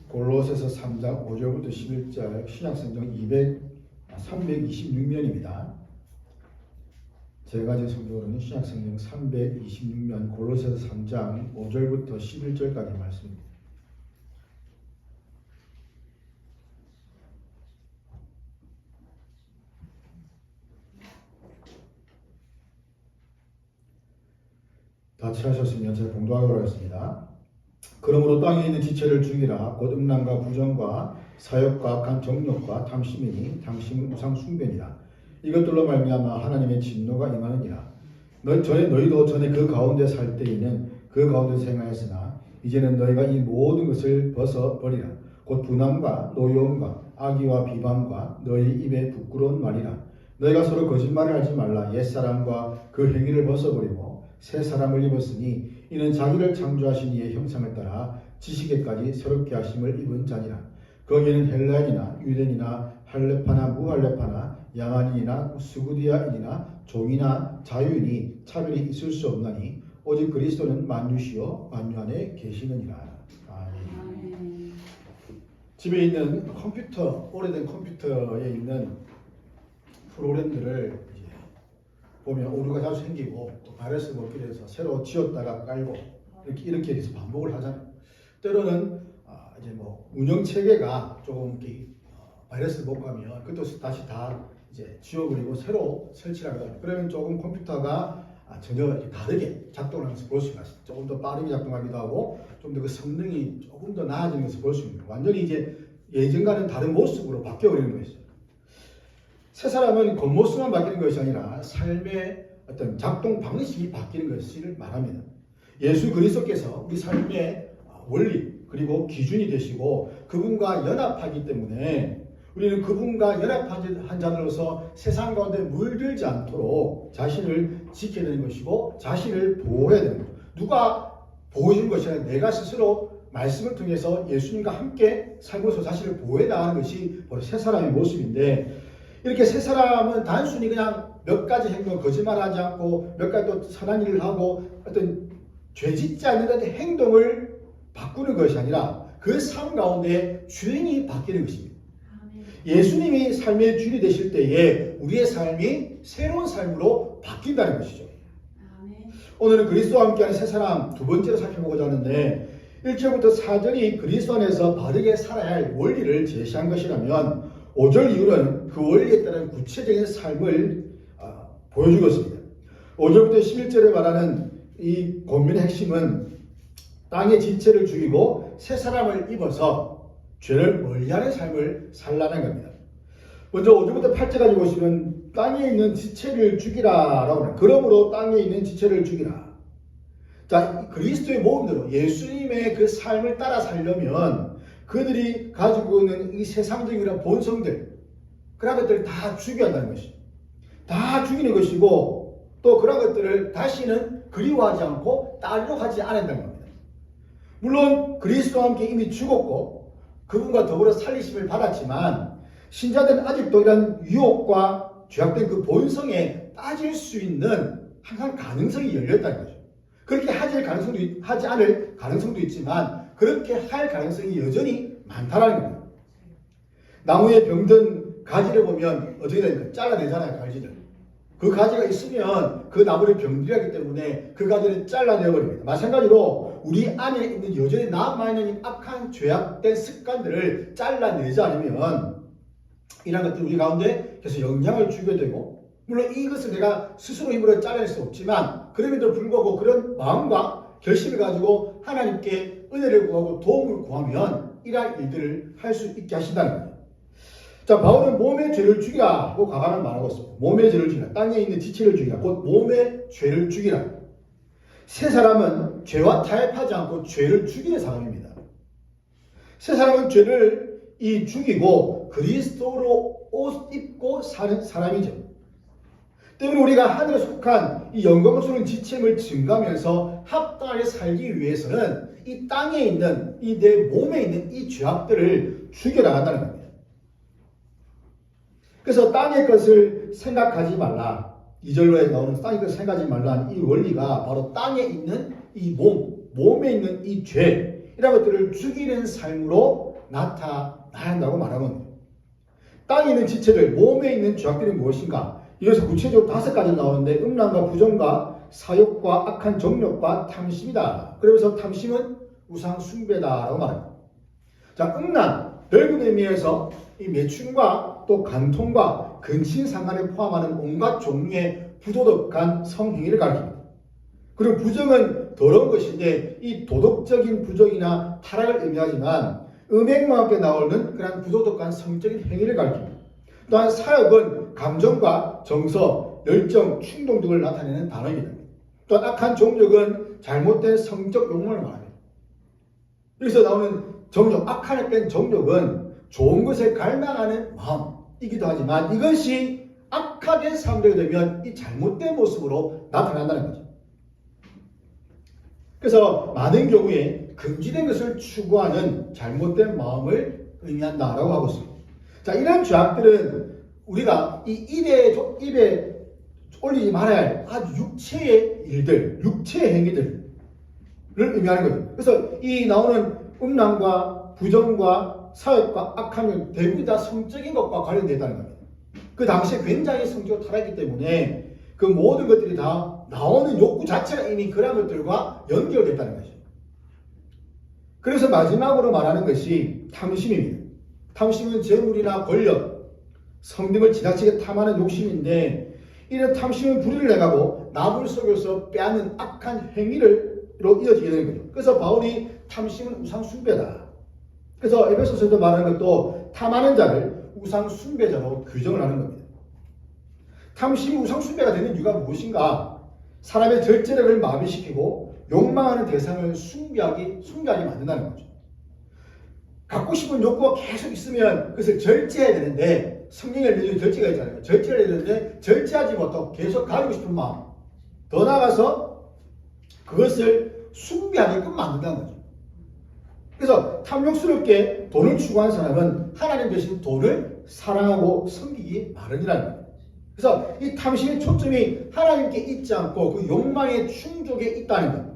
골로새서 3장 5절부터 11절 신약성경 326면입니다. 제가 가진 성경으로는 신약성경 326면 골로새서 3장 5절부터 11절까지 말씀입니다. 다 취하셨으면 제가 공부하도록 하겠습니다. 그러므로 땅에 있는 지체를 죽이라. 곧 음란과 부정과 사욕과 악한 정욕과 탐심이니 탐심은 우상 숭배니라. 이것들로 말미암아 하나님의 진노가 임하느니라. 너희도 전에 그 가운데 살 때에는 그 가운데 생활했으나 이제는 너희가 이 모든 것을 벗어버리라. 곧 분함과 노여움과 악의와 비방과 너희 입에 부끄러운 말이라. 너희가 서로 거짓말을 하지 말라. 옛사람과 그 행위를 벗어버리고 새 사람을 입었으니 이는 자기를 창조하신 이의 형상을 따라 지식에까지 새롭게 하심을 입은 자니라. 거기에는 헬라인이나 유대인이나 할레파나 무할레파나 양아인이나 수구디아인이나 종이나 자유인이 차별이 있을 수 없나니 오직 그리스도는 만유시요 만유 안에 계시느니라. 아멘. 집에 있는 컴퓨터, 오래된 컴퓨터에 있는 프로그램들을 보면 오류가 자주 생기고 또 바이러스 먹기로 해서 새로 지웠다가 깔고 이렇게 해서 반복을 하잖아요. 때로는 이제 뭐 운영 체계가 조금 바이러스 못 가면 그것도 다시 다 이제 지워버리고 새로 설치를 하거든요. 그러면 조금 컴퓨터가 전혀 다르게 작동하면서 볼 수가 있어요. 조금 더 빠르게 작동하기도 하고 좀 더 그 성능이 조금 더 나아지는 것을 볼 수 있는 거예요. 완전히 이제 예전과는 다른 모습으로 바뀌어버리는 거예요. 새 사람은 겉모습만 바뀌는 것이 아니라 삶의 어떤 작동 방식이 바뀌는 것을 말합니다. 예수 그리스도께서 우리 삶의 원리 그리고 기준이 되시고 그분과 연합하기 때문에 우리는 그분과 연합한 자들로서 세상 가운데 물들지 않도록 자신을 지켜야 되는 것이고 자신을 보호해야 되는 거죠. 누가 보호해주는 것이 아니라 내가 스스로 말씀을 통해서 예수님과 함께 살면서 자신을 보호해 나가는 것이 바로 새 사람의 모습인데 이렇게 새 사람은 단순히 그냥 몇 가지 행동, 거짓말하지 않고 몇 가지 또 선한 일을 하고 어떤 죄짓지 않는 행동을 바꾸는 것이 아니라 그 삶 가운데 주인이 바뀌는 것입니다. 예수님이 삶의 주인이 되실 때에 우리의 삶이 새로운 삶으로 바뀐다는 것이죠. 오늘은 그리스도와 함께하는 새 사람 두 번째로 살펴보고자 하는데 1절부터 4절이 그리스도 안에서 바르게 살아야 할 원리를 제시한 것이라면 5절 이후는 그 원리에 따른 구체적인 삶을 보여주고 있습니다. 5절부터 11절에 말하는 이 본문의 핵심은 땅의 지체를 죽이고 새 사람을 입어서 죄를 멀리하는 삶을 살라는 겁니다. 먼저 5절부터 8절까지 보시면 땅에 있는 지체를 죽이라라고 합니다. 그러므로 땅에 있는 지체를 죽이라. 자, 그리스도의 모험대로 예수님의 그 삶을 따라 살려면 그들이 가지고 있는 이 세상적인 본성들 그런 것들을 다 죽여야 한다는 것이죠. 다 죽이는 것이고 또 그런 것들을 다시는 그리워하지 않고 따르려고 하지 않는다는 겁니다. 물론 그리스도와 함께 이미 죽었고 그분과 더불어 살리심을 받았지만 신자들은 아직도 이런 유혹과 죄악된 그 본성에 빠질 수 있는 항상 가능성이 열렸다는 거죠. 그렇게 하지 않을 가능성도 있지만 그렇게 할 가능성이 여전히 많다는 겁니다. 나무에 병든 가지를 보면 어떻게 됩니까? 잘라내잖아요, 가지를. 그 가지가 있으면 그 나무를 병들하기 때문에 그 가지를 잘라내버립니다. 마찬가지로 우리 안에 있는 여전히 남아있는 악한 죄악된 습관들을 잘라내지 않으면 이런 것들이 우리 가운데 계속 영향을 주게 되고 물론 이것을 내가 스스로 힘으로 잘라낼 수 없지만 그럼에도 불구하고 그런 마음과 결심을 가지고 하나님께 은혜를 구하고 도움을 구하면 이러한 일들을 할 수 있게 하신다는 겁니다. 자, 바울은 몸의 죄를 죽이라고 가관을 말하고 있습니다. 몸의 죄를 죽이라. 땅에 있는 지체를 죽이라. 곧 몸의 죄를 죽이라. 새 사람은 죄와 타협하지 않고 죄를 죽이는 사람입니다. 새 사람은 죄를 죽이고 그리스도로 옷 입고 사는 사람이죠. 때문에 우리가 하늘에 속한 이 영광스러운 지체를 증가하면서 합당하게 살기 위해서는 이 땅에 있는 이 내 몸에 있는 이 죄악들을 죽여나간다는 겁니다. 그래서 땅의 것을 생각하지 말라. 2절로에 나오는 땅의 것을 생각하지 말라는 이 원리가 바로 땅에 있는 이 몸에 있는 이 죄 이런 것들을 죽이는 삶으로 나타나야 한다고 말하는 겁니다. 땅에 있는 지체들, 몸에 있는 죄악들이 무엇인가? 이래서 구체적으로 5가지 나오는데 음란과 부정과 사욕과 악한 정욕과 탐심이다. 그러면서 탐심은 우상 숭배다라고 말합니다. 자, 음란, 넓은 의미에서 이 매춘과 또 간통과 근친상간을 포함하는 온갖 종류의 부도덕한 성행위를 가리킵니다. 그리고 부정은 더러운 것인데 이 도덕적인 부정이나 타락을 의미하지만 음행과 함께 나오는 그런 부도덕한 성적인 행위를 가리킵니다. 또한 사욕은 감정과 정서, 열정, 충동 등을 나타내는 단어입니다. 또한 악한 정욕은 잘못된 성적 욕망을 말합니다. 여기서 나오는 정욕, 악한에 뺀 정욕은 좋은 것을 갈망하는 마음이기도 하지만 이것이 악하게 사용되게 되면 이 잘못된 모습으로 나타난다는 거죠. 그래서 많은 경우에 금지된 것을 추구하는 잘못된 마음을 의미한다라고 하고 있습니다. 자, 이런 죄악들은 우리가 이 입에 올리지 말아야 할 아주 육체의 일들, 육체의 행위들을 의미하는 거죠. 그래서 이 나오는 음란과 부정과 사욕과 악함은 대부분 다 성적인 것과 관련되어 있다는 겁니다. 그 당시에 굉장히 성적으로 타락했기 때문에 그 모든 것들이 다 나오는 욕구 자체가 이미 그런 것들과 연결됐다는 것이죠. 그래서 마지막으로 말하는 것이 탐심입니다. 탐심은 재물이나 권력, 성 등을 지나치게 탐하는 욕심인데 이런 탐심은 불의를 내가고 남을 속여서 빼앗는 악한 행위로 이어지게 되는 거죠. 그래서 바울이 탐심은 우상 숭배다. 그래서 에베소서에도 말하는 것도 탐하는 자를 우상 숭배자로 규정을 하는 겁니다. 탐심이 우상 숭배가 되는 이유가 무엇인가? 사람의 절제력을 마비시키고 욕망하는 대상을 숭배하게 만든다는 거죠. 갖고 싶은 욕구가 계속 있으면 그것을 절제해야 되는데 성경에 알려준 절제가 있잖아요. 절제를 해야 되는데 절제하지 못하고 계속 가지고 싶은 마음, 더 나아가서 그것을 숭배하게끔 만든다는 거죠. 그래서 탐욕스럽게 돈을 추구하는 사람은 하나님 대신 돈을 사랑하고 섬기기 마련이라는 거예요. 그래서 이 탐심의 초점이 하나님께 있지 않고 그 욕망의 충족에 있다는 거예요.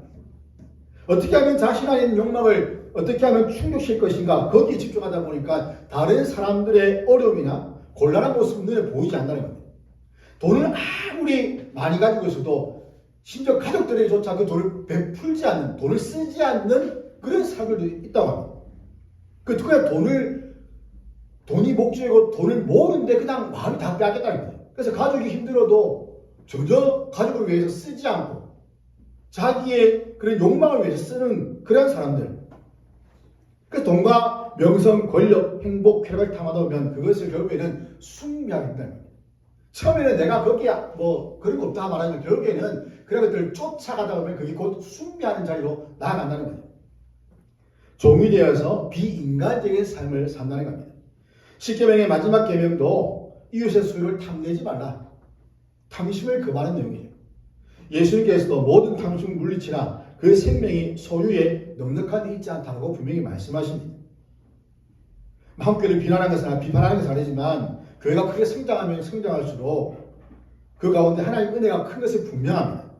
어떻게 하면 자신 안에 있는 욕망을 어떻게 하면 충족시킬 것인가 거기에 집중하다 보니까 다른 사람들의 어려움이나 곤란한 모습은 눈에 보이지 않는다는 겁니다. 돈을 아무리 많이 가지고 있어도 심지어 가족들에게조차 그 돈을 베풀지 않는, 돈을 쓰지 않는 그런 사람들도 있다고 합니다. 그냥 돈이 목적이고 돈을 모으는데 그냥 마음이 다 빼앗겼다는 거예요. 그래서 가족이 힘들어도 전혀 가족을 위해서 쓰지 않고 자기의 그런 욕망을 위해서 쓰는 그런 사람들. 그래서 돈과 명성, 권력, 행복, 쾌락을 탐하다 보면 그것을 결국에는 숭배하게 된다는 거예요. 처음에는 내가 거기에 그런 거 없다 말하면 결국에는 그런 것들을 쫓아가다 보면 그게 곧 숭배하는 자리로 나아간다는 거예요. 종이 되어서 비인간적인 삶을 산다는 겁니다. 십계명의 마지막 계명도 이웃의 소유를 탐내지 말라. 탐심을 금하는 내용이에요. 예수님께서도 모든 탐심을 물리치라 그 생명이 소유에 넉넉한 데 있지 않다고 분명히 말씀하십니다. 한국교회를 비판하는 것은 아니지만 교회가 크게 성장하면 성장할수록 그 가운데 하나님의 은혜가 큰 것은 분명합니다.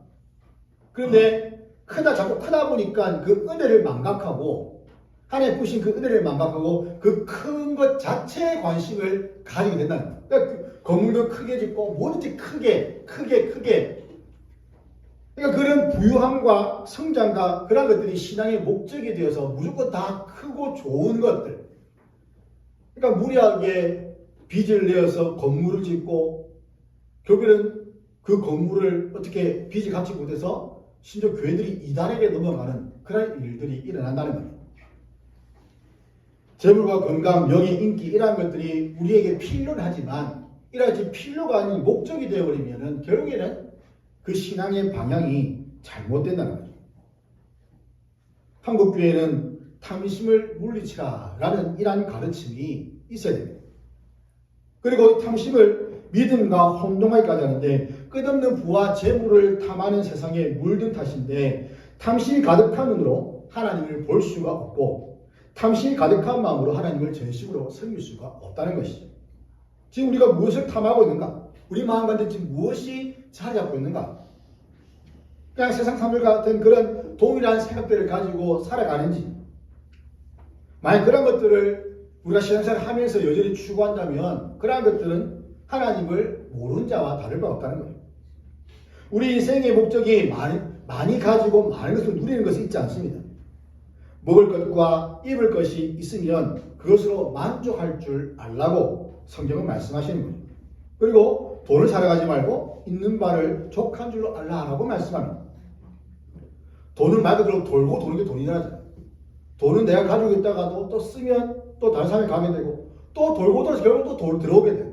그런데 자꾸 크다 보니까 그 은혜를 망각하고 하나님 부신 그 은혜를 망각하고 그 큰 것 자체에 관심을 가지게 된다는 거예요. 그러니까 그 건물도 크게 짓고 뭐든지 크게 그러니까 그런 부유함과 성장과 그런 것들이 신앙의 목적이 되어서 무조건 다 크고 좋은 것들. 그러니까 무리하게 빚을 내어서 건물을 짓고 결국에는 그 건물을 어떻게 빚이 갚지 못해서 심지어 교회들이 이단에게 넘어가는 그런 일들이 일어난다는 겁니다. 재물과 건강, 명예, 인기 이러한 것들이 우리에게 필요는 하지만 이러한 필요가 아닌 목적이 되어버리면 결국에는 그 신앙의 방향이 잘못된다는 거죠. 한국교회는 탐심을 물리치라라는 이러한 가르침이 있어야 됩니다. 그리고 탐심을 믿음과 혼동하기까지 하는데 끝없는 부와 재물을 탐하는 세상에 물든 탓인데 탐심이 가득한 눈으로 하나님을 볼 수가 없고 탐심이 가득한 마음으로 하나님을 전심으로 섬길 수가 없다는 것이죠. 지금 우리가 무엇을 탐하고 있는가? 우리 마음 가운데 지금 무엇이 자리 잡고 있는가? 그냥 세상 사람들 같은 그런 동일한 생각들을 가지고 살아가는지 만약 그런 것들을 우리가 신앙생활을 하면서 여전히 추구한다면 그러한 것들은 하나님을 모르는 자와 다를 바 없다는 거예요. 우리 인생의 목적이 많이 가지고 많은 것을 누리는 것이 있지 않습니다. 먹을 것과 입을 것이 있으면 그것으로 만족할 줄 알라고 성경은 말씀하시는 거예요. 그리고 돈을 사랑하지 말고 있는 바를 족한 줄로 알라라고 말씀합니다. 돈은 말 그대로 돌고 도는 게 돈이라잖아요. 돈은 내가 가지고 있다가도 또 쓰면 또 다른 사람이 가게 되고 또 돌고 돌아서 결국 또 들어오게 돼요.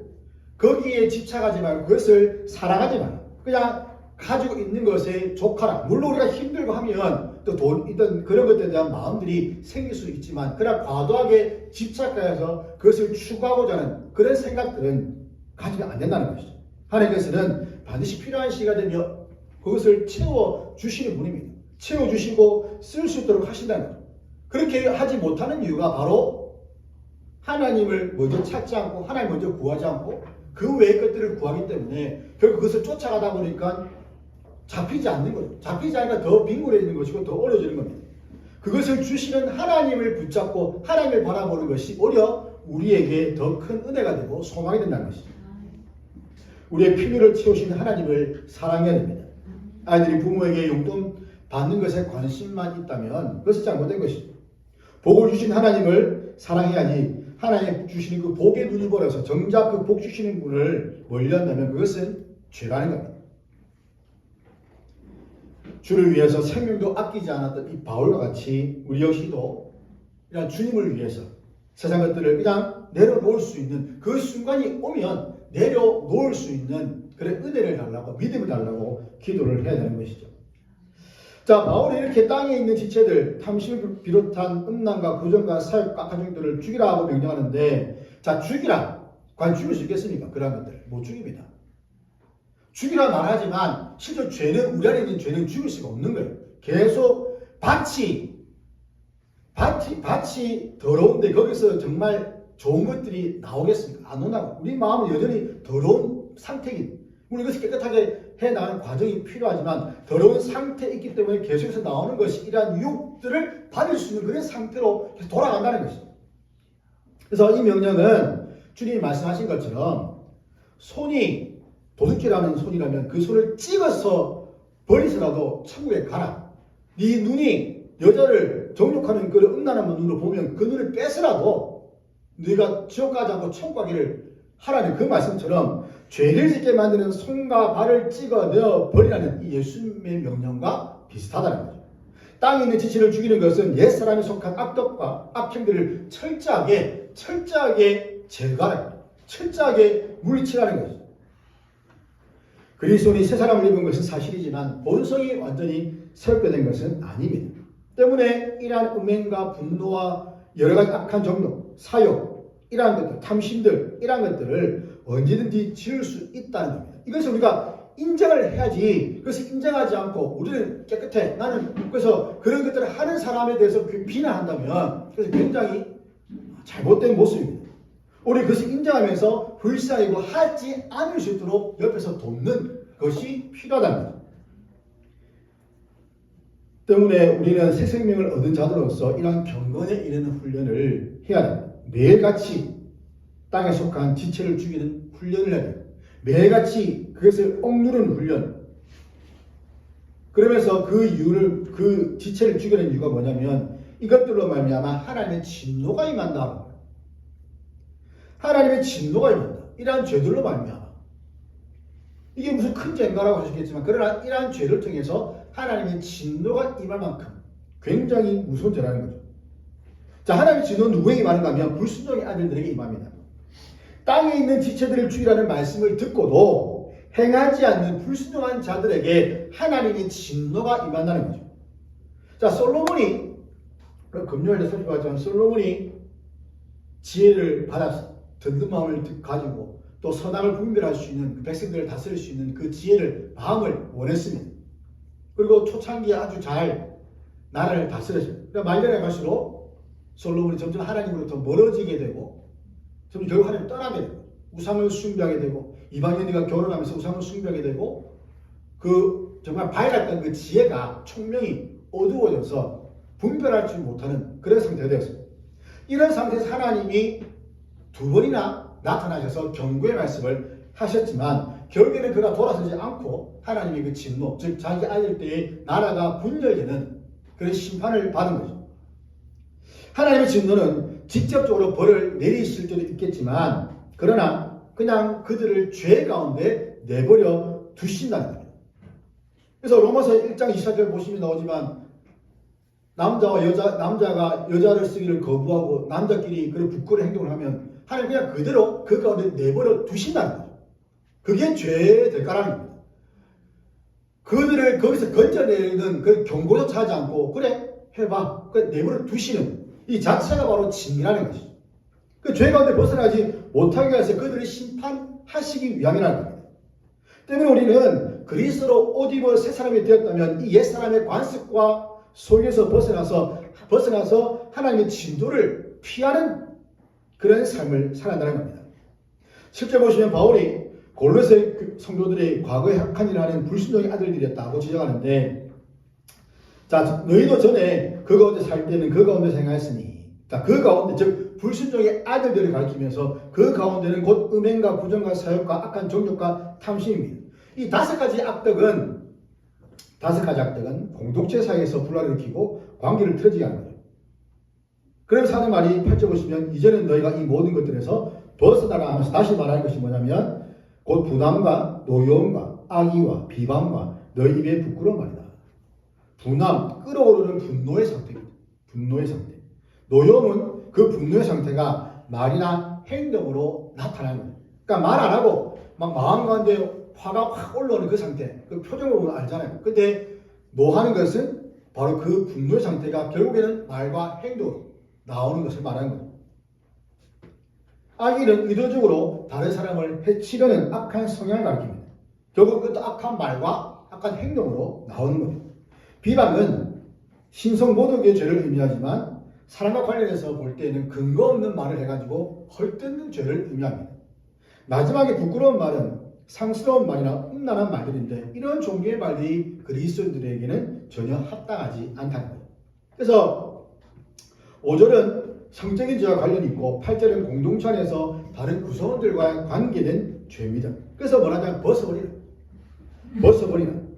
거기에 집착하지 말고 그것을 사랑하지 말고 그냥 가지고 있는 것에 족하라. 물론 우리가 힘들고 하면 또 돈, 있던 그런 것들에 대한 마음들이 생길 수 있지만 그러나 과도하게 집착하여서 그것을 추구하고자 하는 그런 생각들은 가지면 안 된다는 것이죠. 하나님께서는 반드시 필요한 시기가 되며 그것을 채워주시는 분입니다. 채워주시고 쓸 수 있도록 하신다는 거죠. 그렇게 하지 못하는 이유가 바로 하나님을 먼저 찾지 않고 하나님 먼저 구하지 않고 그 외의 것들을 구하기 때문에 결국 그것을 쫓아가다 보니까 잡히지 않는 거죠. 잡히지 않으니까 더 빈곤해지는 것이고 더 어려워지는 겁니다. 그것을 주시는 하나님을 붙잡고 하나님을 바라보는 것이 오히려 우리에게 더 큰 은혜가 되고 소망이 된다는 것이죠. 우리의 필요를 채우시는 하나님을 사랑해야 됩니다. 아이들이 부모에게 용돈 받는 것에 관심만 있다면 그것이 잘못된 것이죠. 복을 주신 하나님을 사랑해야지 하나님 주시는 그 복의 눈이 벌어서 정작 그 복 주시는 분을 멀리한다면 그것은 죄라는 겁니다. 주를 위해서 생명도 아끼지 않았던 이 바울과 같이 우리 역시도 이런 주님을 위해서 세상 것들을 그냥 내려놓을 수 있는 그 순간이 오면 내려놓을 수 있는 그런 은혜를 달라고 믿음을 달라고 기도를 해야 되는 것이죠. 자, 바울이 이렇게 땅에 있는 지체들 탐심을 비롯한 음란과 부정과 사욕과 가정들을 죽이라 하고 명령하는데 자, 죽이라. 과연 죽일 수 있겠습니까? 그런 것들을 못 죽입니다. 죽이라 말하지만 실제 죄는 우리 안에 있는 죄는 죽일 수가 없는 거예요. 계속 밭이 더러운데 거기서 정말 좋은 것들이 나오겠습니까? 안 나오고 우리 마음은 여전히 더러운 상태이기 물론 이것이 깨끗하게 해나가는 과정이 필요하지만 더러운 상태에 있기 때문에 계속해서 나오는 것이 이러한 유혹들을 받을 수 있는 그런 상태로 계속 돌아간다는 것이죠. 그래서 이 명령은 주님이 말씀하신 것처럼 손이 도둑질하는 손이라면 그 손을 찍어서 버리서라도 천국에 가라. 네 눈이 여자를 정욕하는 그 음란한 눈으로 보면 그 눈을 빼서라도 네가 지옥 가지 않고 천국 가기를 하라는 그 말씀처럼 죄를 짓게 만드는 손과 발을 찍어내어 버리라는 이 예수님의 명령과 비슷하다는 거죠. 땅에 있는 지체를 죽이는 것은 옛사람에 속한 악덕과 악행들을 철저하게 제거하라. 철저하게 물리치라는 것이죠. 그리스도인이 새 사람을 입은 것은 사실이지만 본성이 완전히 새롭게 된 것은 아닙니다. 때문에 이러한 음행과 분노와 여러 가지 악한 정욕, 사욕, 이러한 것들, 탐심들, 이러한 것들을 언제든지 지을 수 있다는 겁니다. 이것을 우리가 인정을 해야지. 그것을 인정하지 않고 우리는 깨끗해. 나는 그래서 그런 것들을 하는 사람에 대해서 비난한다면 그래서 굉장히 잘못된 모습입니다. 우리 그것을 인정하면서 불쌍히고 하지 않을 수 있도록 옆에서 돕는 것이 필요하다는 거죠. 때문에 우리는 새 생명을 얻은 자들로서 이러한 경건에 이르는 훈련을 해야 됩니다. 매일같이 땅에 속한 지체를 죽이는 훈련을 해야 됩니다. 매일같이 그것을 억누르는 훈련. 그러면서 그 지체를 죽이는 이유가 뭐냐면 이것들로 말미암아 하나님의 진노가 임한다. 하나님의 진노가 임한다. 이러한 죄들로 말미암아. 이게 무슨 큰 죄인가라고 하시겠지만 그러나 이러한 죄를 통해서 하나님의 진노가 임할 만큼 굉장히 무서운 죄라는 거죠. 자, 하나님의 진노는 누구에게 임하는가 하면 불순종의 아들들에게 임합니다. 땅에 있는 지체들을 죽이라는 말씀을 듣고도 행하지 않는 불순종한 자들에게 하나님의 진노가 임한다는 거죠. 자, 솔로몬이 금요일에 살펴봤지만 솔로몬이 지혜를 받아서 든든 마음을 가지고 또 선악을 분별할 수 있는 백성들을 다스릴 수 있는 그 지혜를 마음을 원했습니다. 그리고 초창기에 아주 잘 나라를 다스렸어요. 그러니까 말년에 갈수록 솔로몬이 점점 하나님으로부터 멀어지게 되고 점점 결국 하나님을 떠나게 되고 우상을 숭배하게 되고 이방인들과 결혼하면서 우상을 숭배하게 되고 그 정말 밝았던 그 지혜가 총명이 어두워져서 분별할 줄 못하는 그런 상태가 되었습니다. 이런 상태에서 하나님이 두 번이나 나타나셔서 경고의 말씀을 하셨지만 결국에는 그가 돌아서지 않고 하나님의 그 진노, 즉 자기 아들 때의 나라가 분열되는 그런 심판을 받은 거죠. 하나님의 진노는 직접적으로 벌을 내리실 때도 있겠지만 그러나 그냥 그들을 죄 가운데 내버려 두신다는 겁니다. 그래서 로마서 1장 24절 보시면 나오지만 남자가 여자를 쓰기를 거부하고 남자끼리 그런 부끄러운 행동을 하면 하나님 그냥 그대로 그 가운데 내버려 두신다는 거죠. 그게 죄의 대가라는 겁니다. 그들을 거기서 건져내는 그 경고조차 하지 않고 그래 해봐 그 내버려 두시는 이 자체가 바로 징계라는 것이죠. 그 죄 가운데 벗어나지 못하게 해서 그들을 심판하시기 위함이라는 겁니다. 때문에 우리는 그리스도로 옷 입어 새 사람이 되었다면 이 옛사람의 관습과 속에서 벗어나서 하나님의 진도를 피하는 그런 삶을 살아가는 겁니다. 실제 보시면 바울이 골로새 성도들이 과거에 악한 일을 하는 불순종의 아들들이었다고 지적하는데, 자, 너희도 전에 그 가운데 살 때는 그 가운데 생활했으니, 자, 그 가운데, 즉, 불순종의 아들들을 가리키면서 그 가운데는 곧 음행과 부정과 사욕과 악한 정욕과 탐심입니다. 이 다섯 가지 악덕은 공동체 사이에서 분란을 일으키고 관계를 틀어지게 하는 거예요. 그래서 하는 말이 8절 보시면 이제는 너희가 이 모든 것들에서 벗어나라 하면서 다시 말하는 것이 뭐냐면 곧 분함과 노여움과 악의와 비방과 너희 입에 부끄러운 말이다. 분함, 끌어오르는 분노의 상태입니다. 분노의 상태. 노여움은 그 분노의 상태가 말이나 행동으로 나타나는 거예요. 그러니까 말 안 하고 막 마음 가운데 화가 확 올라오는 그 상태, 그 표정으로 보면 알잖아요. 근데 노하는 것은 바로 그 분노의 상태가 결국에는 말과 행동으로 나오는 것을 말하는 거예요. 악의는 의도적으로 다른 사람을 해치려는 악한 성향을 가리킵니다. 결국 그것도 악한 말과 악한 행동으로 나오는 거예요. 비방은 신성모독의 죄를 의미하지만 사람과 관련해서 볼 때는 근거 없는 말을 해가지고 헐뜯는 죄를 의미합니다. 마지막에 부끄러운 말은 상스러운 말이나 음란한 말들인데 이런 종류의 말들이 그리스도인들에게는 전혀 합당하지 않다는 거예요. 그래서 5절은 성적인 죄와 관련이 있고 8절은 공동체 안에서 다른 구성원들과 관계된 죄입니다. 그래서 뭐냐면 벗어버리는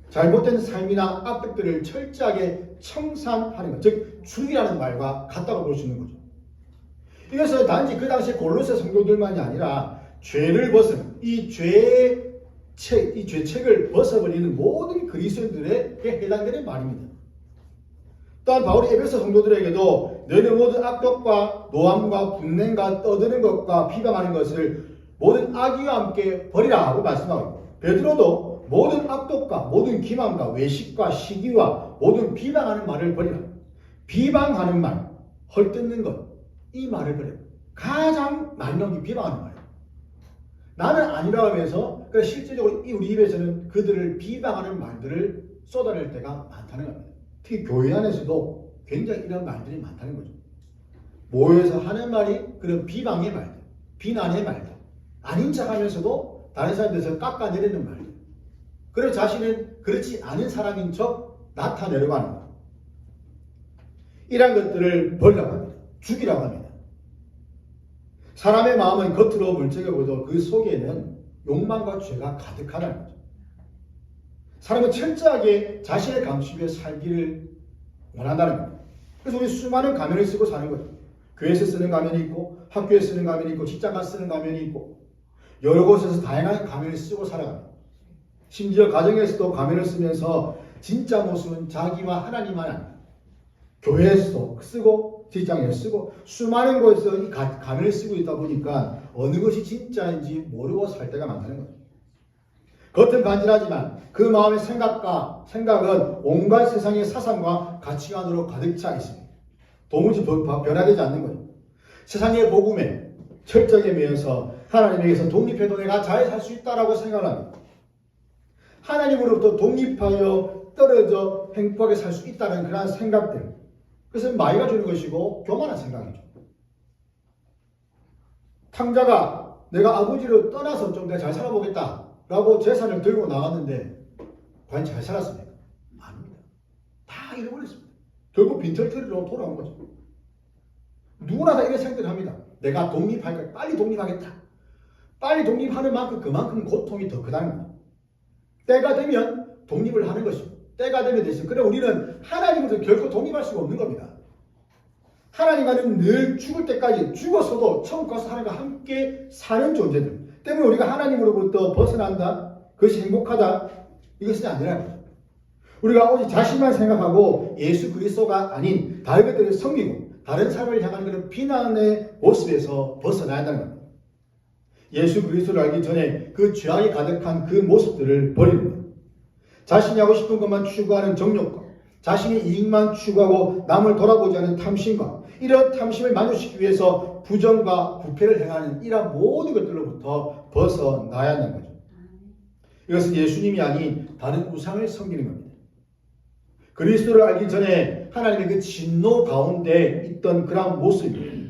잘못된 삶이나 악덕들을 철저하게 청산하는 것, 즉 죽이라는 말과 같다고 볼 수 있는 거죠. 이것은 단지 그 당시 골로새 성도들만이 아니라 죄를 벗은 이 죄책을 벗어버리는 모든 그리스도인들에게 해당되는 말입니다. 또한 바울이 에베소 성도들에게도 너희는 모든 악독과 노함과 분냄과 떠드는 것과 비방하는 것을 모든 악의와 함께 버리라 하고 말씀하고, 베드로도 모든 악독과 모든 기만과 외식과 시기와 모든 비방하는 말을 버리라. 비방하는 말, 헐뜯는 것, 이 말을 버려. 가장 많이 나온 게 비방하는 말이에요. 나는 아니라고 하면서 실제적으로 우리 입에서는 그들을 비방하는 말들을 쏟아낼 때가 많다는 겁니다. 특히 교회 안에서도 굉장히 이런 말들이 많다는 거죠. 모여서 하는 말이 그런 비방의 말들, 비난의 말들, 아닌 척하면서도 다른 사람들에서 깎아내리는 말들, 그리고 자신은 그렇지 않은 사람인 척 나타내려고 하는 것, 이런 것들을 버리라고 합니다. 죽이라고 합니다. 사람의 마음은 겉으로 멀쩡해 보여도 그 속에는 욕망과 죄가 가득하다는 거죠. 사람은 철저하게 자신의 감추기에 살기를 원한다는 겁니다. 그래서 우리 수많은 가면을 쓰고 사는 거죠. 교회에서 쓰는 가면이 있고, 학교에 쓰는 가면이 있고, 직장 가서 쓰는 가면이 있고, 여러 곳에서 다양한 가면을 쓰고 살아갑니다. 심지어 가정에서도 가면을 쓰면서 진짜 모습은 자기와 하나님만 아닙니다. 교회에서도 쓰고 직장에서 쓰고 수많은 곳에서 이 가면을 쓰고 있다 보니까 어느 것이 진짜인지 모르고 살 때가 많다는 거죠. 겉은 간질하지만 그 마음의 생각은 온갖 세상의 사상과 가치관으로 가득 차 있습니다. 도무지 변화되지 않는 거죠. 세상의 복음에 철저하게 매여서 하나님에게서 독립해도 내가 잘 살 수 있다라고 생각을 합니다. 하나님으로부터 독립하여 떨어져 행복하게 살 수 있다는 그러한 생각들, 그것은 마이가 주는 것이고 교만한 생각이죠. 탕자가 내가 아버지를 떠나서 좀 내가 잘 살아보겠다라고 재산을 들고 나갔는데 과연 잘 살았습니까? 아닙니다. 다 잃어버렸습니다. 결국 빈털터리로 돌아온 거죠. 누구나 다 이런 생각을 합니다. 내가 독립할까? 빨리 독립하겠다. 빨리 독립하는 만큼 그만큼 고통이 더 크다는 거예요. 때가 되면 독립을 하는 것이고 때가 되면 대신 그래 우리는 하나님으로부터 결코 독립할 수가 없는 겁니다. 하나님과는 늘 죽을 때까지 죽어서도 천국 가서 하나님과 함께 사는 존재들 때문에 우리가 하나님으로부터 벗어난다? 그것이 행복하다? 이것은 안 되는 거예요. 우리가 오직 자신만 생각하고 예수 그리스도가 아닌 다른 것들을 섬기고 다른 삶을 향한 그런 비난의 모습에서 벗어나야 한다는 겁니다. 예수 그리스도를 알기 전에 그 죄악이 가득한 그 모습들을 버리는 거예요. 자신이 하고 싶은 것만 추구하는 정욕과 자신의 이익만 추구하고 남을 돌아보지 않는 탐심과 이런 탐심을 만족시키기 위해서 부정과 부패를 행하는 이러한 모든 것들로부터 벗어나야 한다는 거죠. 이것은 예수님이 아닌 다른 우상을 섬기는 겁니다. 그리스도를 알기 전에 하나님의 그 진노 가운데 있던 그런 모습이에요.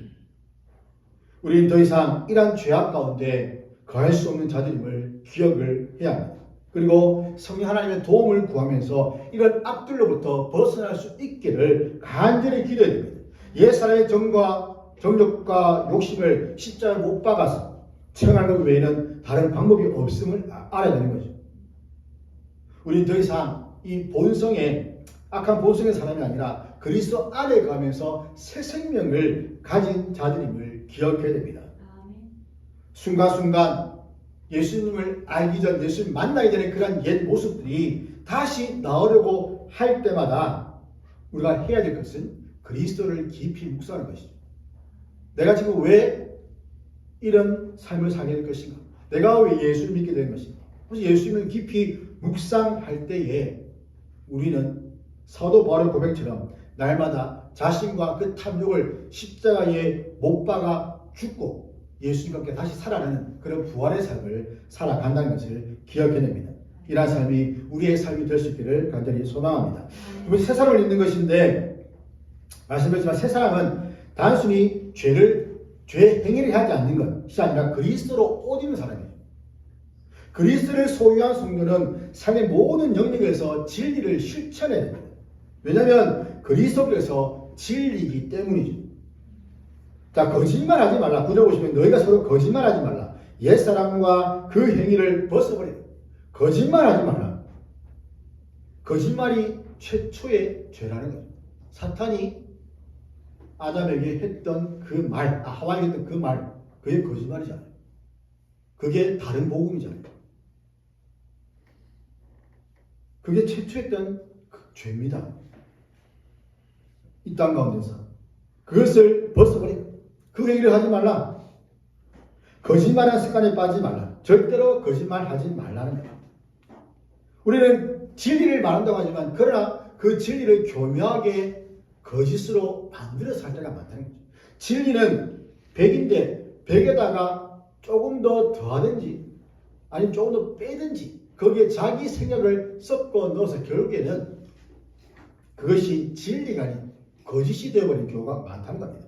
우리는 더 이상 이러한 죄악 가운데 거할 수 없는 자들임을 기억을 해야 합니다. 그리고 성령 하나님의 도움을 구하면서 이런 악들로부터 벗어날 수 있기를 간절히 기도해야 됩니다. 옛사람의 정욕과 욕심을 십자가에 못 박아서 처형하는 것 외에는 다른 방법이 없음을 알아야 되는 거죠. 우리는 더 이상 이 본성의 악한 본성의 사람이 아니라 그리스도 안에 가면서 새 생명을 가진 자들임을 기억해야 됩니다. 순간순간 예수님을 알기 전, 예수님 만나기 전에 그런 옛 모습들이 다시 나오려고 할 때마다 우리가 해야 될 것은 그리스도를 깊이 묵상하는 것이죠. 내가 지금 왜 이런 삶을 살게 될 것인가? 내가 왜 예수를 믿게 된 것인가? 그래서 예수님을 깊이 묵상할 때에 우리는 사도 바울의 고백처럼 날마다 자신과 그 탐욕을 십자가에 못 박아 죽고 예수님과 함께 다시 살아나는 그런 부활의 삶을 살아간다는 것을 기억해냅니다. 이러한 삶이 우리의 삶이 될 수 있기를 간절히 소망합니다. 우리 새 사람을 입는 것인데 말씀드렸지만 새 사람은 단순히 죄 행위를 하지 않는 것이 아니라 그리스도로 옷 입는 사람이에요. 그리스도를 소유한 성도는 삶의 모든 영역에서 진리를 실천해야 됩니다. 왜냐하면 그리스도께서 진리이기 때문이죠. 자, 거짓말하지 말라. 구절 보시면 너희가 서로 거짓말하지 말라. 옛사람과 그 행위를 벗어버려. 거짓말하지 말라. 거짓말이 최초의 죄라는 거죠. 사탄이 아담에게 했던 그 말, 하와에게 했던 그 말, 그게 거짓말이잖아요. 그게 다른 복음이잖아요. 그게 최초했던 그 죄입니다. 이 땅 가운데서 그것을 벗어버리고 그 행위를 하지 말라. 거짓말하는 습관에 빠지지 말라. 절대로 거짓말하지 말라는 거예요. 우리는 진리를 말한다고 하지만 그러나 그 진리를 교묘하게 거짓으로 만들어서 살 때가 많다는 거죠. 진리는 100인데 100에다가 조금 더 더하든지 아니면 조금 더 빼든지 거기에 자기 생각을 섞어 넣어서 결국에는 그것이 진리가 아닌 거짓이 되어버린 경우가 많다는 겁니다.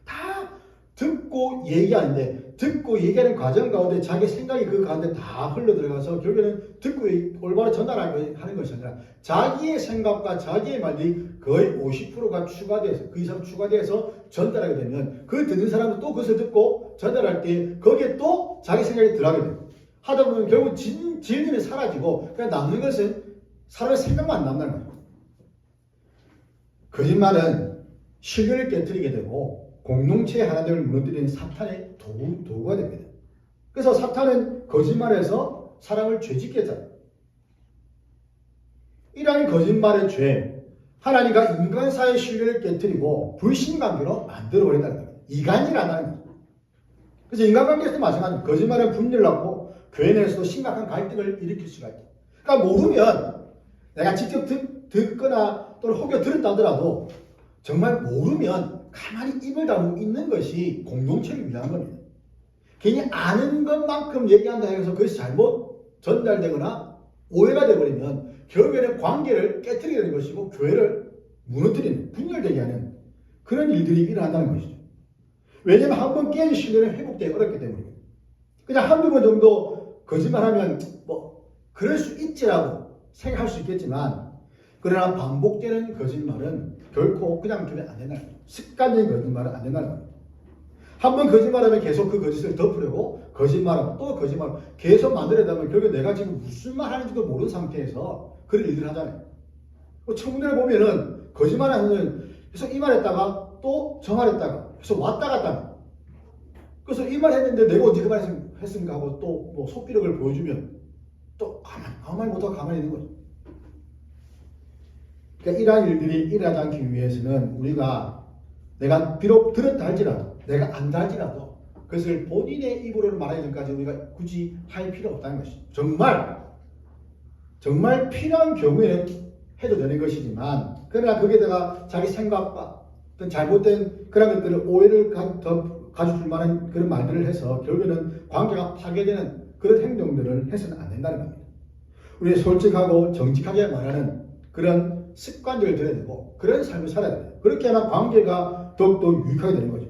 다 듣고 얘기하는데 듣고 얘기하는 과정 가운데 자기 생각이 그 가운데 다 흘러들어가서 결국에는 듣고 올바로 전달하는 것이 아니라 자기의 생각과 자기의 말이 거의 50%가 추가돼서 그 이상 추가돼서 전달하게 되면 그 듣는 사람은 또 그것을 듣고 전달할 때 거기에 또 자기 생각이 들어가게 돼요. 하다 보면 결국 진리는 사라지고 그냥 남는 것은 사람의 생각만 남는 거예요. 거짓말은 신뢰를 깨뜨리게 되고 공동체의 하나됨을 무너뜨리는 사탄의 도구가 됩니다. 그래서 사탄은 거짓말에서 사람을 죄짓게 하잖아요. 이러한 거짓말의 죄, 하나님과 인간 사이의 신뢰를 깨뜨리고 불신관계로 만들어버린다는 겁니다. 이간질한다는 겁니다. 그래서 인간관계에서도 마찬가지입니다. 거짓말은 분열을 낳고 교회 내에서도 심각한 갈등을 일으킬 수가 있다. 그러니까 모르면 내가 직접 듣거나 또는 혹여 들었다 하더라도 정말 모르면 가만히 입을 다물고 있는 것이 공동체를 위한 겁니다. 괜히 아는 것만큼 얘기한다 해서 그것이 잘못 전달되거나 오해가 되어버리면 결국에는 관계를 깨뜨리게 되는 것이고 교회를 무너뜨리는, 분열되게 하는 그런 일들이 일어난다는 것이죠. 왜냐하면 한 번 깨진 신뢰는 회복되기 어렵기 때문입니다. 그냥 한두 번 정도 거짓말하면 그럴 수 있지라고 생각할 수 있겠지만 그러나 반복되는 거짓말은 결코 그냥 두면 안 된다는 거예요. 습관적인 거짓말은 안 된다는 겁니다. 한번 거짓말하면 계속 그 거짓을 덮으려고 거짓말하고 또 거짓말하고 계속 만들어야 되면 결국 내가 지금 무슨 말 하는지도 모르는 상태에서 그런 일들을 하잖아요. 청문회를 보면은 거짓말하면 계속 이 말했다가 또 저 말했다가 계속 왔다 갔다. 그래서 이 말 했는데 내가 언제 그 말 했습니까 하고 또 뭐 속기록을 보여주면 또 아무 말 못하고 가만히 있는 거죠. 그러니까 이러한 일들이 일어나지 않기 위해서는 우리가 내가 비록 들었다 할지라도 내가 안다 할지라도 그것을 본인의 입으로 말하기 전까지 우리가 굳이 할 필요 없다는 것이죠. 정말 필요한 경우에는 해도 되는 것이지만 그러나 거기에다가 자기 생각과 어떤 잘못된 그런 것들을 오해를 가져줄 만한 그런 말들을 해서 결국에는 관계가 파괴되는 그런 행동들을 해서는 안 된다는 겁니다. 우리 솔직하고 정직하게 말하는 그런 습관들을 들여야 되고 그런 삶을 살아야 돼요. 그렇게 하면 관계가 더욱더 유익하게 되는 거죠.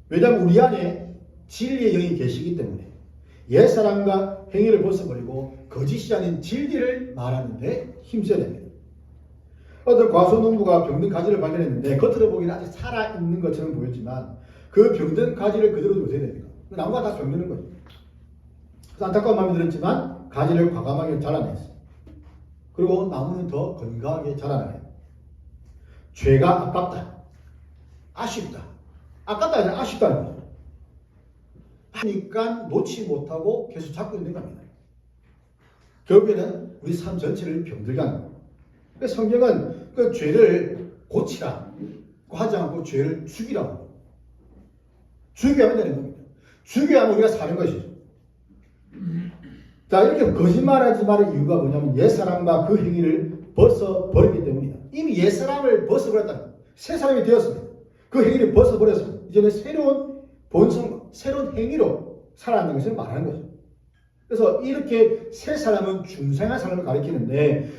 왜냐하면 우리 안에 진리의 영이 계시기 때문에 옛사람과 행위를 벗어버리고 거짓이 아닌 진리를 말하는데 힘써야 됩니다. 어떤 과소농부가 병든 가지를 발견했는데 겉으로 보기에는 아직 살아있는 것처럼 보였지만 그 병든 가지를 그대로 둬야 됩니다. 나무가 다 병드는 거죠. 그래서 안타까운 마음이 들었지만 가지를 과감하게 잘라냈어요. 그리고 나무는 더 건강하게 자라나요. 죄가 아깝다. 아쉽다. 아깝다 아니라 아쉽다는 거죠. 하니까 놓지 못하고 계속 잡고 있는 겁니다. 결국에는 우리 삶 전체를 병들게 하는 거예요. 그래서 성경은 그 죄를 고치라 하지 않고 죄를 죽이라고. 죽여야 되는 겁니다. 죽여야 우리가 사는 것이죠. 자, 이렇게 거짓말하지 말의 이유가 뭐냐면 옛사람과 그 행위를 벗어버렸기 때문이다. 이미 옛사람을 벗어버렸다는 거예요. 새 사람이 되었습니다. 그 행위를 벗어버렸습니다. 이제는 새로운 본성, 새로운 행위로 살아가는 것을 말하는 거죠. 그래서 이렇게 새 사람은 중생한 사람을 가리키는데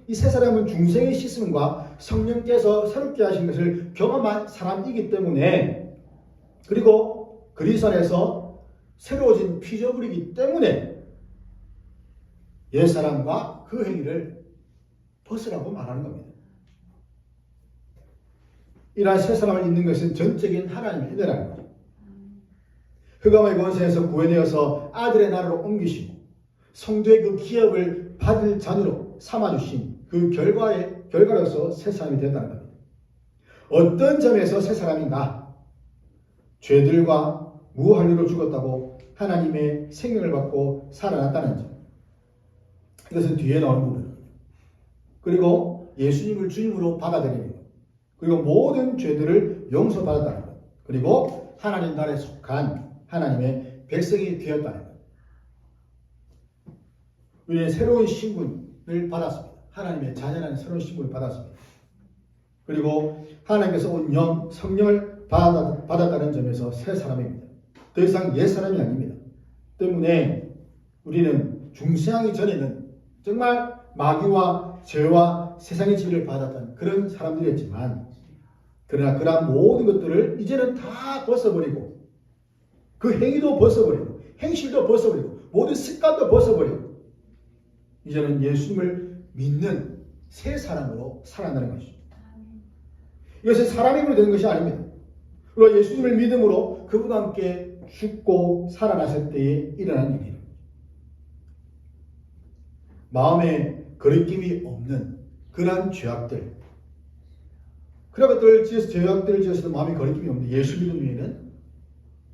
이 새 사람은 중생의 씻음과 성령께서 새롭게 하신 것을 경험한 사람이기 때문에 그리고 그리스도 안에서 새로워진 피조물이기 때문에 옛사람과 그 행위를 벗으라고 말하는 겁니다. 이러한 새 사람을 잇는 것은 전적인 하나님의 은혜라는 거죠. 흑암의 권세에서 구해내어서 아들의 나라로 옮기시고 성도의 그 기업을 받을 자녀로 삼아주신 그 결과로서 새 사람이 된다는 겁니다. 어떤 점에서 새 사람인가? 죄들과 무한리로 죽었다고 하나님의 생명을 받고 살아났다는 점. 이것은 뒤에 나오는 부분입니다. 그리고 예수님을 주님으로 받아들이는 것. 그리고 모든 죄들을 용서받았다는 것. 그리고 하나님 나라에 속한 하나님의 백성이 되었다는 것. 우리는 새로운 신분을 받았습니다. 하나님의 자녀라는 새로운 신분을 받았습니다. 그리고 하나님께서 온 영, 성령을 받았다는 점에서 새 사람입니다. 더 이상 옛 사람이 아닙니다. 때문에 우리는 중생하기 전에는 정말 마귀와 죄와 세상의 지배를 받았던 그런 사람들이었지만 그러나 그러한 모든 것들을 이제는 다 벗어버리고 그 행위도 벗어버리고 행실도 벗어버리고 모든 습관도 벗어버리고 이제는 예수님을 믿는 새 사람으로 살아나는 것이죠. 이것은 사람의 힘으로 되는 것이 아닙니다. 그리고 예수님을 믿음으로 그분과 함께 죽고 살아나실 때에 일어난 일이에요. 마음에 거리낌이 없는 그러한 죄악들, 그런 것들을 지어서 죄악들을 지어서도 마음에 거리낌이 없는데 예수 믿음 위에는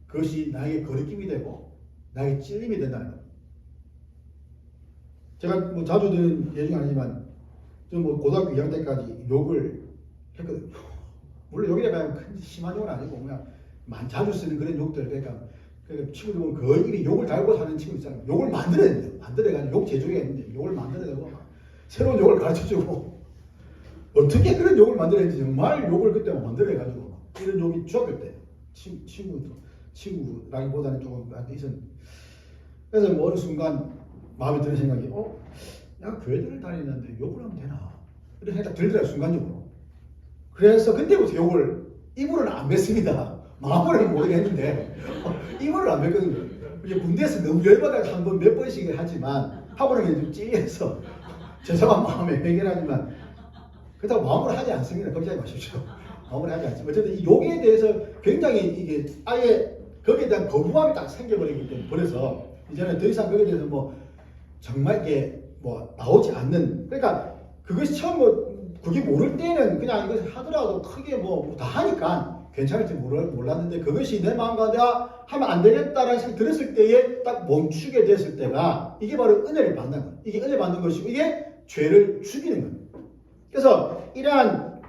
그것이 나에게 거리낌이 되고 나에게 찔림이 된다는 것. 제가 뭐 자주 드는 예중이 아니지만 저 뭐 고등학교 2학년 때까지 욕을 했거든요. 물론 욕이라 하면 큰 심한 욕은 아니고 그냥 자주 쓰는 그런 욕들. 그러니까 친구들 보면 거의 입에 욕을 달고 사는 친구 있잖아요. 욕을 만들어야 돼요. 만들어가지고 욕 제조기가 있는데 욕을 만들어내고 새로운 욕을 가르쳐주고 어떻게 그런 욕을 만들어야지 정말 욕을 그때 만들어가지고 이런 욕이 중학교 때 친구라기보다는 조금 있었는데 그래서 뭐 어느 순간 마음에 드는 생각이 내가 교회들을 다니는데 욕을 하면 되나 이런 생각이 딱 들더라고요. 순간적으로. 그래서 그때부터 욕을 입으로는 안 뱉습니다. 마음으로는 모르겠는데 입으로는 안 뱉거든요. 이제 군대에서 너무 열받아서 한 번 몇 번씩 하지만 하고는 좀 찔려서 죄송한 마음에 회개하지만 그렇다고 마음으로 하지 않습니다. 걱정하지 마십시오. 마무리하지 않지만 어쨌든 이 욕에 대해서 굉장히 이게 아예 거기에 대한 거부감이 딱 생겨버리기 때문에 그래서 이제는 더 이상 거기에 대해서 뭐 정말 이게 뭐 나오지 않는 그러니까 그것이 처음 뭐 그게 모를 때는 그냥 이것을 하더라도 크게 뭐 다 하니까 괜찮을지 몰랐는데 그것이 내 마음과 내가 하면 안 되겠다라는 생각이 들었을 때에 딱 멈추게 됐을 때가 이게 바로 은혜를 받는 거예요. 이게 은혜 받는 것이고 이게 죄를 죽이는 거예요. 그래서 이러한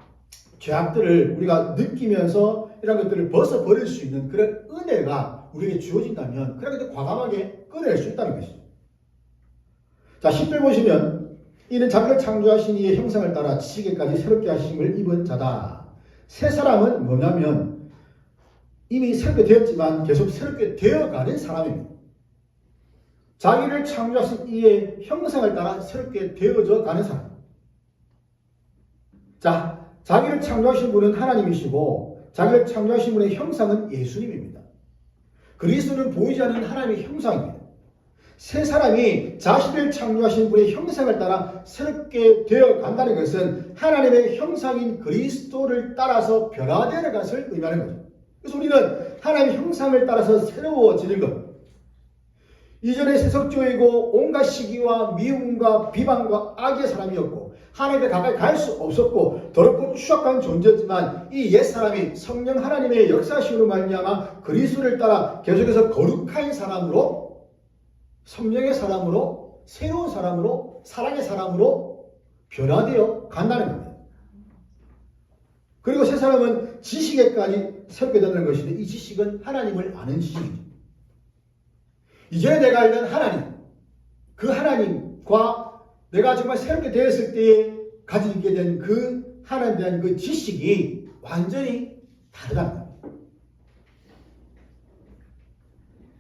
죄악들을 우리가 느끼면서 이런 것들을 벗어버릴 수 있는 그런 은혜가 우리에게 주어진다면 그렇게 과감하게 꺼낼 수 있다는 것이죠. 자, 10절 보시면 이는 자기를 창조하신 이의 형상을 따라 지시기까지 새롭게 하심을 입은 자다. 새 사람은 뭐냐면 이미 새롭게 되었지만 계속 새롭게 되어가는 사람입니다. 자기를 창조하신 이의 형상을 따라 새롭게 되어져 가는 사람. 자, 자기를 창조하신 분은 하나님이시고 자기를 창조하신 분의 형상은 예수님입니다. 그리스도는 보이지 않는 하나님의 형상입니다. 새 사람이 자신을 창조하신 분의 형상을 따라 새롭게 되어 간다는 것은 하나님의 형상인 그리스도를 따라서 변화되는 것을 의미하는 거죠. 그래서 우리는 하나님의 형상을 따라서 새로워지는 것. 이전에 세속주의고 온갖 시기와 미움과 비방과 악의 사람이었고 하나님께 가까이 갈 수 없었고 더럽고 추악한 존재였지만 이 옛사람이 성령 하나님의 역사심으로 말미암아 그리스도를 따라 계속해서 거룩한 사람으로 성령의 사람으로 새로운 사람으로 사랑의 사람으로 변화되어 간다는 겁니다. 그리고 새 사람은 지식에까지 새롭게 된다는 것인데 이 지식은 하나님을 아는 지식입니다. 이전에 내가 알던 하나님, 그 하나님과 내가 정말 새롭게 되었을 때에 가지게 된 그 하나님에 대한 그 지식이 완전히 다르다.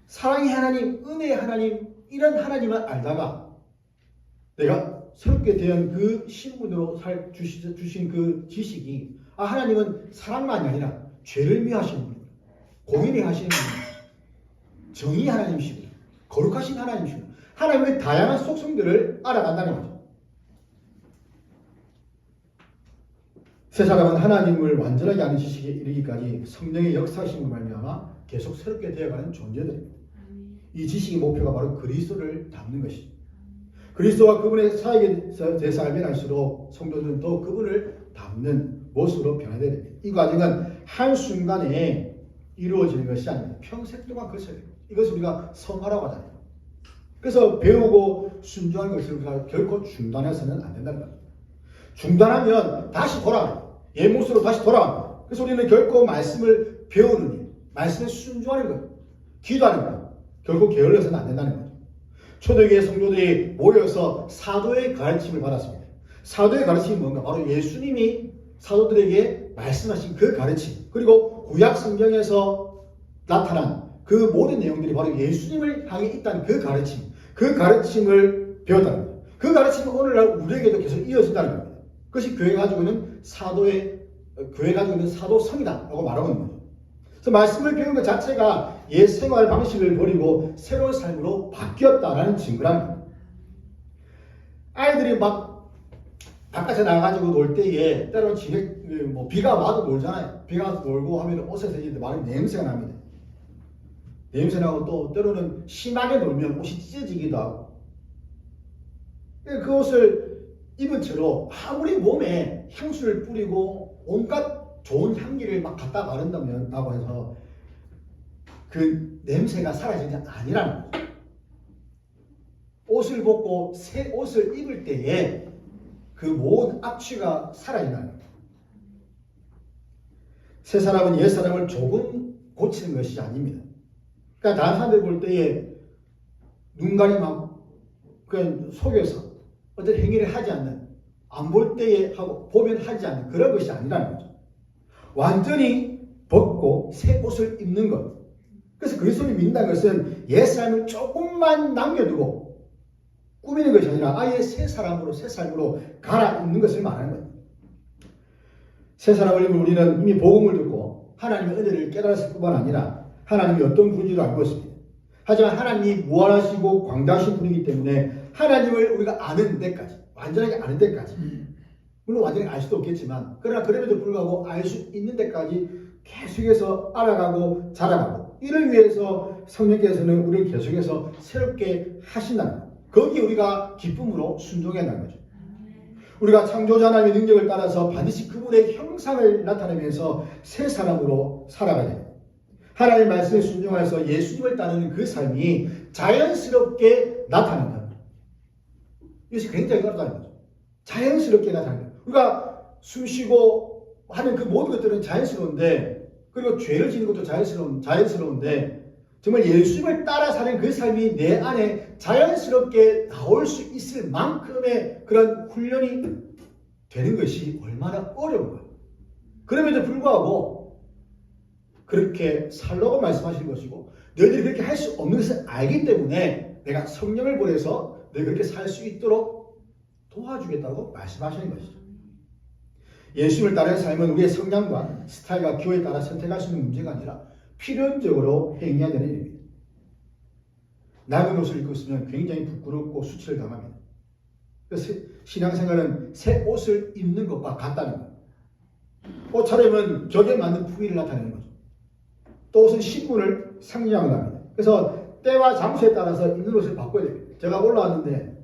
사랑의 하나님, 은혜의 하나님, 이런 하나님을 알다가 내가 새롭게 된 그 신분으로 주신 그 지식이 하나님은 사랑만이 아니라 죄를 미워하시는 분이고 공의를 하시는 분이고 정의 하나님이시고 거룩하신 하나님이시고 하나님의 다양한 속성들을 알아간다는 거죠. 새 사람은 하나님을 완전하게 아는 지식에 이르기까지 성령의 역사심으로 말미암아 계속 새롭게 되어가는 존재들입니다. 이 지식의 목표가 바로 그리스도를 닮는 것이죠. 그리스도와 그분의 사역에 대해서 알면 알수록 성도들은 더 그분을 닮는 모습으로 변화되야 됩니다. 이 과정은 한순간에 이루어지는 것이 아닙니다. 평생 동안 거쳐야 됩니다. 이것을 우리가 성화라고 하잖아요. 그래서 배우고 순종하는 것을 우리가 결코 중단해서는 안 된다는 겁니다. 중단하면 다시 돌아가요. 옛 모습으로 다시 돌아갑니다. 그래서 우리는 결코 말씀을 배우는 일, 말씀에 순종하는 것, 기도하는 것, 결국 게을러서는 안 된다는 거죠. 초대교회 성도들이 모여서 사도의 가르침을 받았습니다. 사도의 가르침이 뭔가? 바로 예수님이 사도들에게 말씀하신 그 가르침, 그리고 구약 성경에서 나타난 그 모든 내용들이 바로 예수님을 향해 있다는 그 가르침을 배웠다는 거예요. 그 가르침이 오늘날 우리에게도 계속 이어진다는 겁니다. 그것이 교회가 가지고 있는 사도성이다라고 말하고 있는 거죠. 그래서 말씀을 배우는 것 자체가 옛 생활 방식을 버리고 새로운 삶으로 바뀌었다라는 증거라는 겁니다. 아이들이 막 바깥에 나가가지고 놀 때에 때로는 비가 와도 놀잖아요. 비가 와서 놀고 하면 옷에서 이제 많이 냄새가 납니다. 냄새 나고 또 때로는 심하게 놀면 옷이 찢어지기도 하고 그 옷을 입은 채로 아무리 몸에 향수를 뿌리고 온갖 좋은 향기를 막 갖다 바른다고 해서 그 냄새가 사라지는 게 아니라는 거죠. 옷을 벗고 새 옷을 입을 때에 그 모든 악취가 사라진다는 거죠. 새 사람은 옛 사람을 조금 고치는 것이 아닙니다. 그러니까 다른 사람들 볼 때에 눈 가림하고 그냥 속여서 어떤 행위를 하지 않는 안 볼 때에 하고 보면 하지 않는 그런 것이 아니라는 거죠. 완전히 벗고 새 옷을 입는 것. 그래서 그리스도를 믿는다는 것은 옛사람을 조금만 남겨두고 꾸미는 것이 아니라 아예 새 삶으로 갈아입는 것을 말하는 거예요. 새 사람을 입은 우리는 이미 복음을 듣고 하나님의 은혜를 깨달았을 뿐만 아니라 하나님이 어떤 분인지도 알고 있습니다. 하지만 하나님이 무한하시고 광대하신 분이기 때문에 하나님을 우리가 아는 데까지, 완전하게 아는 데까지 물론 완전히 알 수도 없겠지만 그러나 그럼에도 불구하고 알 수 있는 데까지 계속해서 알아가고 자라가고 이를 위해서 성령께서는 우리를 계속해서 새롭게 하신다는 거예요. 거기에 우리가 기쁨으로 순종해야 한다는 거죠. 우리가 창조자 하나님의 능력을 따라서 반드시 그분의 형상을 나타내면서 새 사람으로 살아가야 돼요. 하나님의 말씀에 순종해서 예수님을 따르는 그 삶이 자연스럽게 나타난다. 이것이 굉장히 어렵다는 거죠. 자연스럽게 나타나는 거예요. 우리가 숨쉬고 하는 그 모든 것들은 자연스러운데 그리고 죄를 지는 것도 자연스러운데 정말 예수님을 따라 사는 그 삶이 내 안에 자연스럽게 나올 수 있을 만큼의 그런 훈련이 되는 것이 얼마나 어려운 거예요. 그럼에도 불구하고 그렇게 살라고 말씀하시는 것이고 너희들이 그렇게 할 수 없는 것을 알기 때문에 내가 성령을 보내서 너희 그렇게 살 수 있도록 도와주겠다고 말씀하시는 것이죠. 예수님을 따르는 삶은 우리의 성향과 스타일과 기호에 따라 선택할 수 있는 문제가 아니라 필연적으로 행해야 되는 일입니다. 낡은 옷을 입고 있으면 굉장히 부끄럽고 수치를 당합니다. 그래서 신앙생활은 새 옷을 입는 것과 같다는 거예요. 옷 차림은 격에 맞는 품위를 나타내는 거죠. 또 옷은 신분을 상징하는 겁니다. 그래서 때와 장소에 따라서 입는 옷을 바꿔야 됩니다. 제가 올라왔는데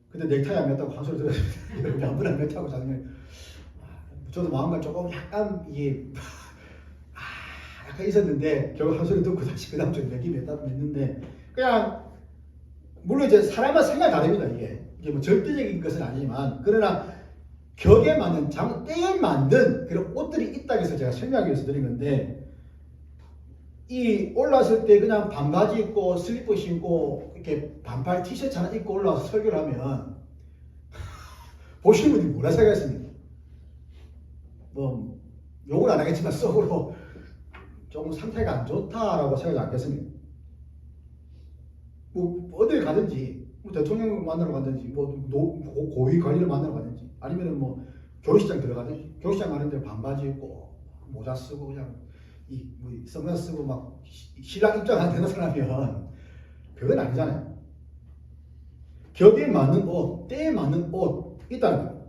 그때 넥타이 안 맸다고 한 소리 들었습니다. 안 맸다고 자기는 저도 마음과 조금 약간 이게 약간 있었는데 결국 한 소리 듣고 다시 그 다음 주에 맸는데 그냥 물론 이제 사람마다 생각이 다릅니다. 이게 뭐 절대적인 것은 아니지만 그러나 격에 맞는 때에 맞는 그런 옷들이 있다고 해서 제가 설명하기 위해서 드린 건데 이 올라왔을 때 그냥 반바지 입고 슬리퍼 신고 이렇게 반팔 티셔츠 하나 입고 올라와서 설교를 하면 보시는 분들이 뭐라 생각했습니까? 뭐 욕을 안 하겠지만 속으로 조금 상태가 안 좋다라고 생각하지 않겠습니까? 뭐 어딜 가든지 뭐 대통령을 만나러 가든지 뭐 고위 관리를 만나러 가든지 아니면은 뭐 결혼식장 들어가든지 결혼식장 가는데 반바지 입고 모자 쓰고 그냥 뭐 선글라스 쓰고 막 신랑 입장 안 되는 사람이면 그건 아니잖아요. 격에 맞는 옷, 때에 맞는 옷 있다는 거예요.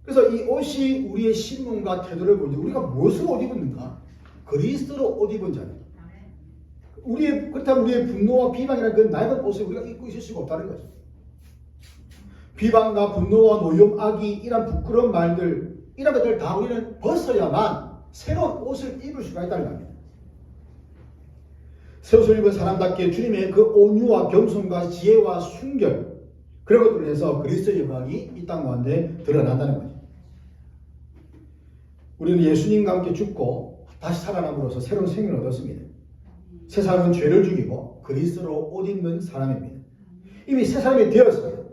그래서 이 옷이 우리의 신분과 태도를 보는데 우리가 무엇을 옷 입었는가? 그리스도로 옷 입은 자예요. 그렇다면 우리의 분노와 비방이라는 그 낡은 옷을 우리가 입고 있을 수가 없다는 거죠. 비방과 분노와 노염, 악의, 이런 부끄러운 말들, 이런 것들 다 우리는 벗어야만 새로운 옷을 입을 수가 있다는 겁니다. 새 옷을 입은 사람답게 주님의 그 온유와 겸손과 지혜와 순결 그런 것들을 해서 그리스도의 영광이 이 땅 가운데 드러난다는 거죠. 우리는 예수님과 함께 죽고 다시 살아남으로써 새로운 생명을 얻었습니다. 새 사람은 죄를 죽이고 그리스도로 옷 입는 사람입니다. 이미 새 사람이 되었어요.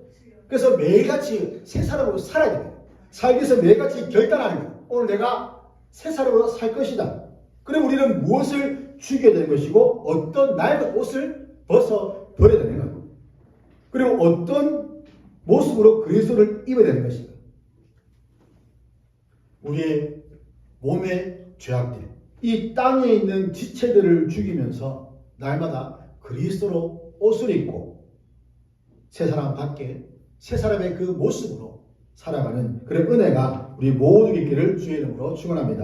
그래서 매일같이 새 사람으로 살아야 됩니다. 살기 위해서 매일같이 결단하는 거예요. 오늘 내가 새 사람으로 살 것이다. 그럼 우리는 무엇을 죽여야 되는 것이고 어떤 낡은 옷을 벗어 버려야 되는 거예요. 그리고 어떤 모습으로 그리스도를 입어야 되는 것인가. 우리의 몸의 죄악들, 이 땅에 있는 지체들을 죽이면서 날마다 그리스도로 옷을 입고 새 사람 밖에 새 사람의 그 모습으로 살아가는 그런 은혜가 우리 모두에게 있기를 주의 이름으로 축원합니다.